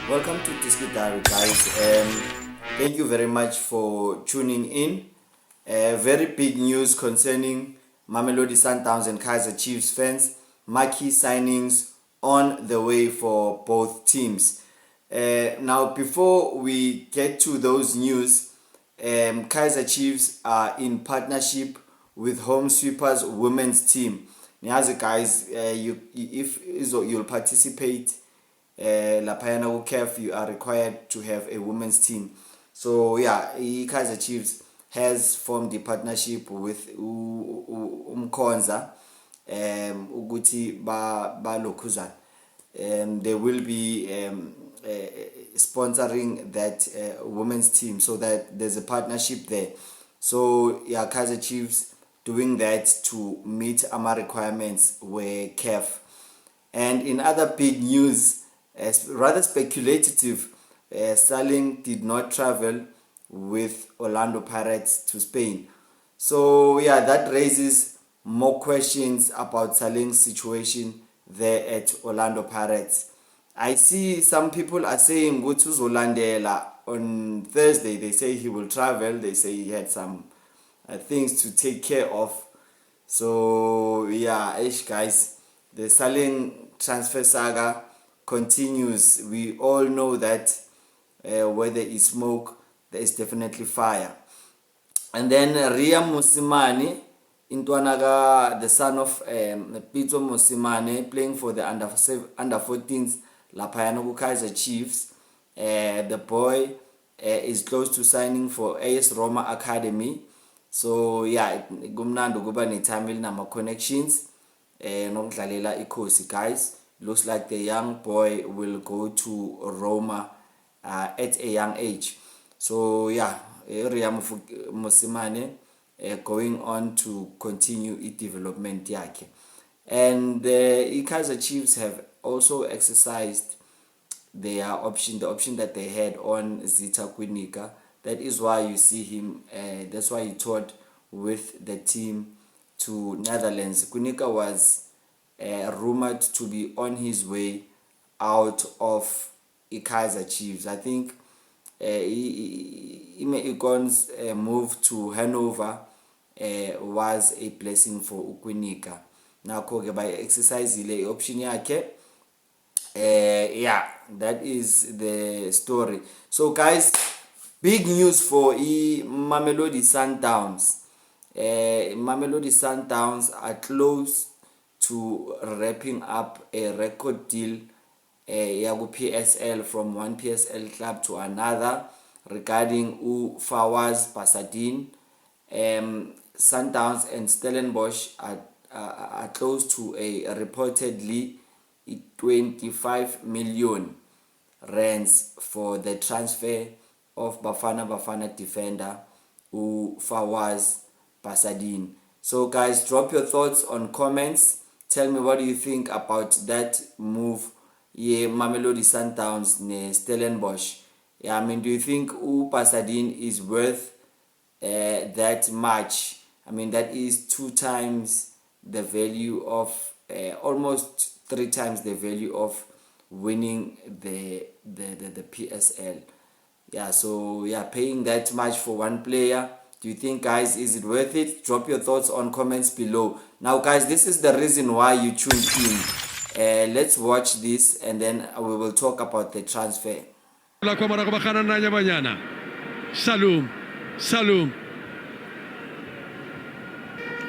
Welcome to Diary, guys. Thank you very much for tuning in. Very big news concerning Mamelodi Sundowns and KaizerChiefs fans. Marquee signings on the way for both teams. Now, before we get to those news, KaizerChiefs are in partnership with Home Sweepers women's team. Now, guys, you'll participate lapayana KEF, you are required to have a women's team. So yeah, KaizerChiefs has formed a partnership with Umkhonza ukuthi ba lokhuzana. They will be sponsoring that women's team, so that there's a partnership there. So yeah, KaizerChiefs doing that to meet our requirements were KEF. And in other big news, rather speculative, Salum did not travel with Orlando Pirates to Spain. So yeah, that raises more questions about Salum's situation there at Orlando Pirates. I see some people are saying go to Zolandela on Thursday. They say he will travel. They say he had some things to take care of. So yeah, guys, the Salum transfer saga continues. We all know that where there is smoke, there is definitely fire. And then Ria Musimane, Intwanaga, the son of Pito Musimane, playing for the under 14s Lapayana KaizerChiefs. The boy is close to signing for AS Roma Academy. So yeah, gumnando kuba neTamil nama connections nokudlalela iKhosi, guys. Looks like the young boy will go to Roma at a young age. So yeah, Ria Musimane going on to continue its development yake. And the KaizerChiefs have also exercised their option, the option that they had on Zita Kwinika. That is why you see him, that's why he toured with the team to Netherlands. Kwinika was rumored to be on his way out of KaizerChiefs. I think Ikon's move to Hanover was a blessing for Ukwinika. Now by exercise the option yake. Yeah, that is the story. So guys, big news for Mamelodi Sundowns. Mamelodi Sundowns are close to wrapping up a record deal PSL, from one PSL club to another, regarding Fawaz Pasadine. Sundowns and Stellenbosch are close to a reportedly 25 million rands for the transfer of Bafana defender Fawaz Pasadine. So guys, drop your thoughts on comments. Tell me, what do you think about that move? Yeah, Mamelodi Sundowns ne Stellenbosch. Yeah, I mean, do you think Pasadine is worth that much? I mean, that is 2 times the value of, almost 3 times the value of winning the PSL. Yeah, so yeah, paying that much for one player. Do you think, guys, is it worth it? Drop your thoughts on comments below. Now guys, this is the reason why you tuned in. Let's watch this and then we will talk about the transfer. Salum.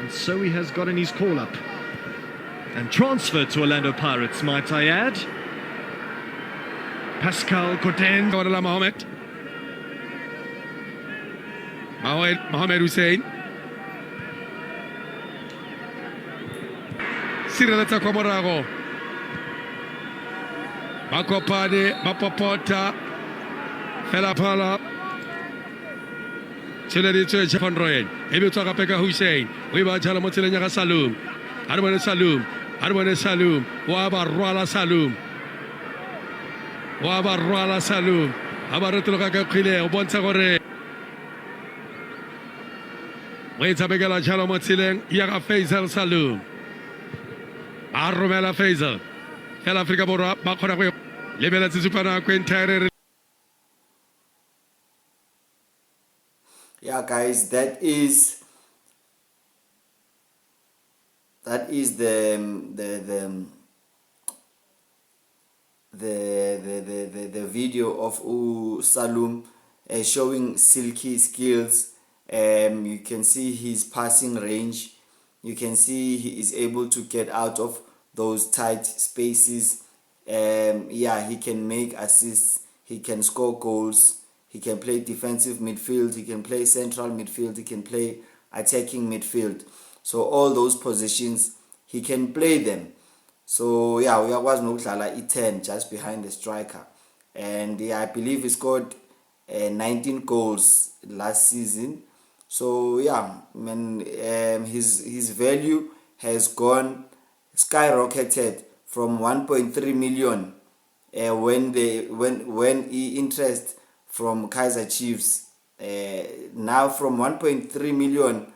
And so he has gotten his call up and transferred to Orlando Pirates, might I add. Pascal Coten. Mohamed Hussein. Sireletsa kwa morago. Bakopane, Bapopota. Fela pala. Tshele tshwe Conroy. Ebe tsaka peka Hussein. We ba thala mo tseleng ya Salum. Armane Salum. Wa ba rwala Salum. Aba re tloga ka khile o bontsha gore Wait a begala chalo mo tseleng ya ga Feisal Salum. A romela Feisal. El Africa Borra ba khona go lebela tsitsipana ko entire. Yeah, guys, that is the video of Salum showing silky skills. You can see his passing range. You can see he is able to get out of those tight spaces. Yeah, he can make assists. He can score goals. He can play defensive midfield. He can play central midfield. He can play attacking midfield. So all those positions, he can play them. So yeah, uyakwazi nokudlala i-10 just behind the striker. And yeah, I believe he scored 19 goals last season. So yeah, man, his value has gone skyrocketed from 1.3 million when he interest from KaizerChiefs. Now from 1.3 million,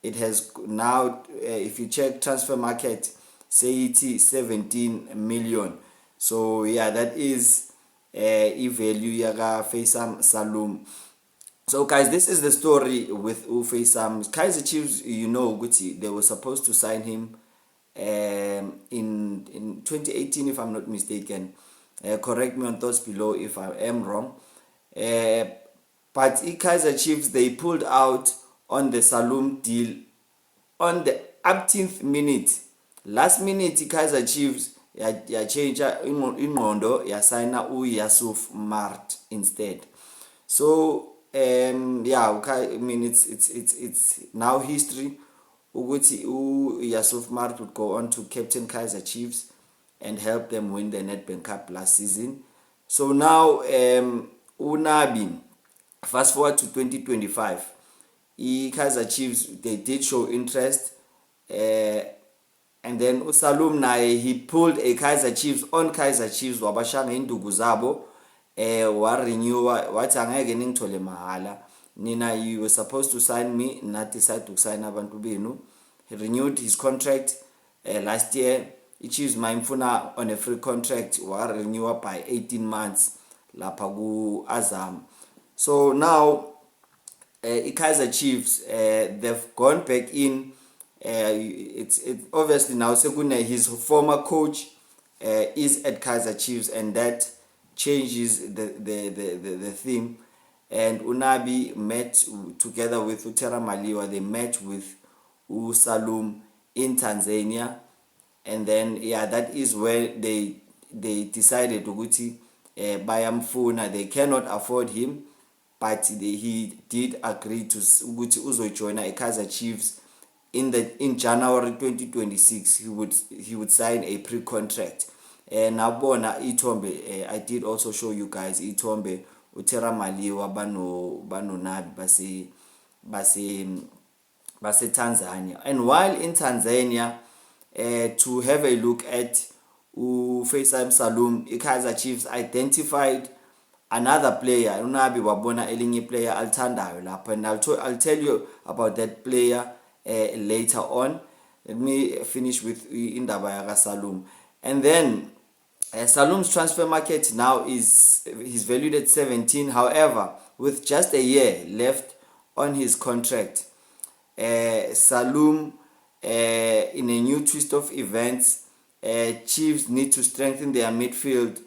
it has now, if you check transfer market, say it is 17 million. So yeah, that is value yaga Feisal Salum. So guys, this is the story with Feisal. KaizerChiefs, you know, Gucci, they were supposed to sign him in 2018, if I'm not mistaken. Correct me on thoughts below if I am wrong. But KaizerChiefs, they pulled out on the Salum deal on the 18th minute. Last minute KaizerChiefs ya change ingqondo ya sign Yusuf Mart instead. So yeah, I mean it's now history. Ukuthi Yusuf Mart would go on to captain KaizerChiefs and help them win the Nedbank Cup last season. So now Unabi, fast forward to 2025, KaizerChiefs, they did show interest, and then Salum naye, he pulled a KaizerChiefs on KaizerChiefs wabashanga indugu zabo warenewa wathi angeke ningithole mahala nina, you were supposed to sign me, not decide to sign abantu benu. He renewed his contract last year. iChiefs mayimfuna on a free contract warenewa by 18 months lapha ku Azam. So now KaizerChiefs, they've gone back in. It's obviously now Sekune, his former coach is at KaizerChiefs, and that changes the theme. And Unabi met together with Utera Maliwa. They met with Salum in Tanzania, and then yeah, that is where they decided Uguti bayamfuna. They cannot afford him, but he did agree to Uguti uzojoina a KaizerChiefs in January 2026. He would sign a pre-contract. Nabona Itombe, I did also show you guys Itombe Utera Maliwa bano Nabi base Tanzania. And while in Tanzania, to have a look at Feisal Salum, KaizerChiefs identified another player. Unabi wabona elinye player althandayo lapha, and I'll tell you about that player later on. Let me finish with indaba yaga Salum. And then Salum's transfer market now he's valued at 17. However, with just a year left on his contract, Salum, in a new twist of events, Chiefs need to strengthen their midfield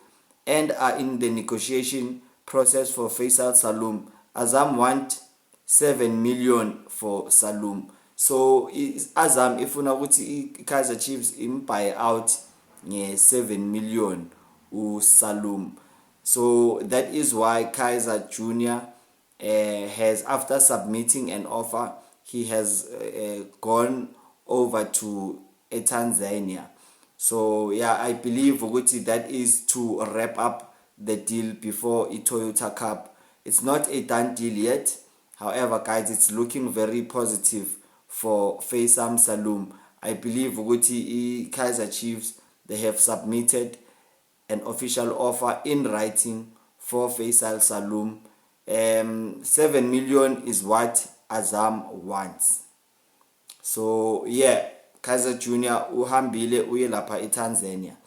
and are in the negotiation process for Feisal Salum. Azam want 7 million for Salum. So Azam ifuna ukuthi KaizerChiefs buy out 7 million Salum. So that is why Kaizer Jr. has, after submitting an offer, he has gone over to Tanzania. So yeah, I believe ukuthi that is to wrap up the deal before a Toyota Cup. It's not a done deal yet. However, guys, it's looking very positive for Feisal Salum. I believe ukuthi KaizerChiefs, they have submitted an official offer in writing for Feisal Salum. 7 million is what Azam wants. So yeah, Kaizer Jr. uhambile uye lapha eTanzania.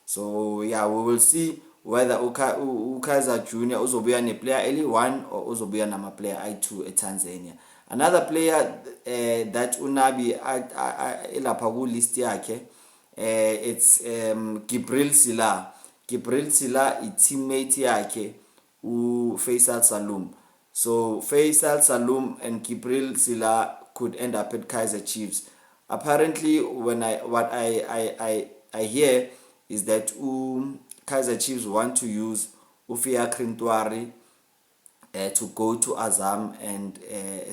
So yeah, we will see whether uKaizer Junior uzobuya ne-player eli-1 or uzobuya nama-player ayi-2 eTanzania. Another player that uNabi elapha ku-list yakhe, it's Gibril Sila. Gibril Sila i-teammate yakhe Feisal Salum. So Feisal Salum and Gibril Sila could end up at KaizerChiefs. Apparently, what I hear is that KaizerChiefs want to use Ufia Krintwari to go to Azam and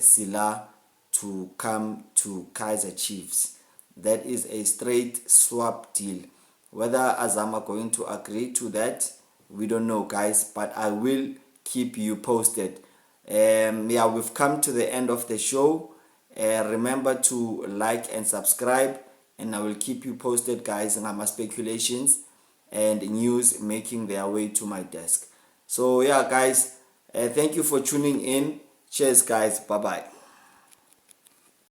Sila to come to KaizerChiefs. That is a straight swap deal. Whether Azam are going to agree to that, we don't know, guys, but I will keep you posted. Yeah, we've come to the end of the show. Remember to like and subscribe, and I will keep you posted, guys, on my speculations and news making their way to my desk. So yeah, guys, thank you for tuning in. Cheers, guys. Bye bye.